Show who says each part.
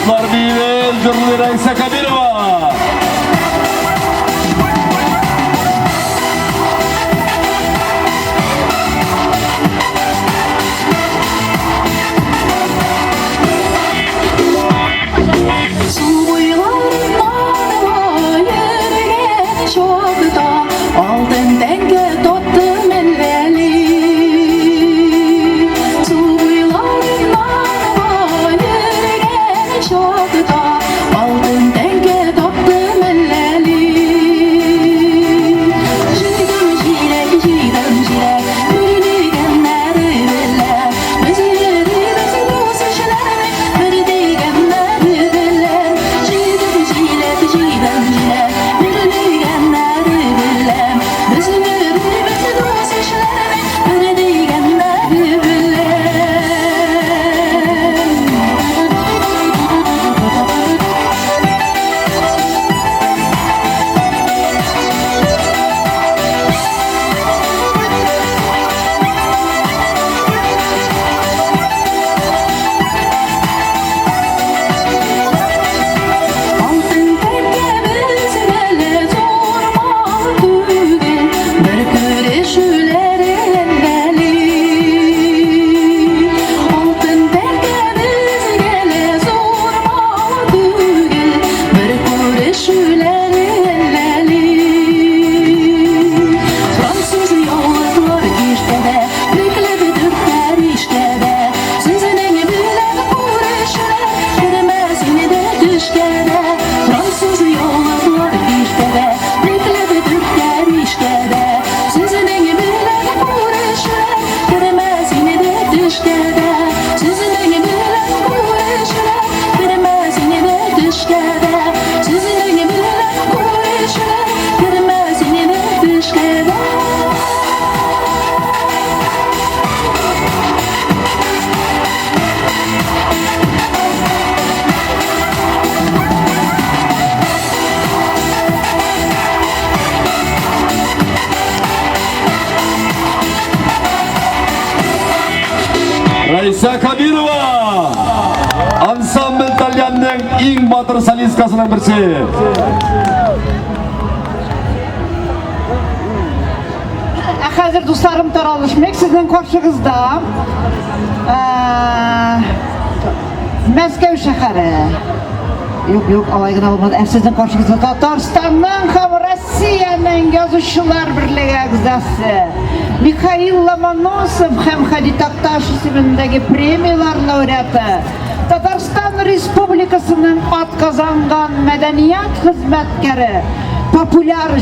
Speaker 1: Dostlar bir jürli Raisa КАБИРОВА.
Speaker 2: Altın denge tuttum elleri. Suyların ağına yürüyen şokta. Altın denge tuttum elleri. Jidim jirek, yürüyenleri bile. Bezleri dostuşlar, yürüyenleri bile. Jidim jirek, yürüyenleri bile.
Speaker 1: Raisa КАБИРОВА. Ансамбль İtalyanның ең батыр солисткасының бірсі.
Speaker 3: Hazır dostlarım taralışmak sizin karşınızda Мәскәү şehri. Yok alaygın olmadı. Sizin karşınızda Tatarstan'dan hem Rusiyanın yazışçılar birliği agzası Mikhail Lomonosov hem Hadid Aktaş isimindeki premiyalar laureatı Tatarstan Respublikasının at kazangan medeniyet hizmetkeri popüler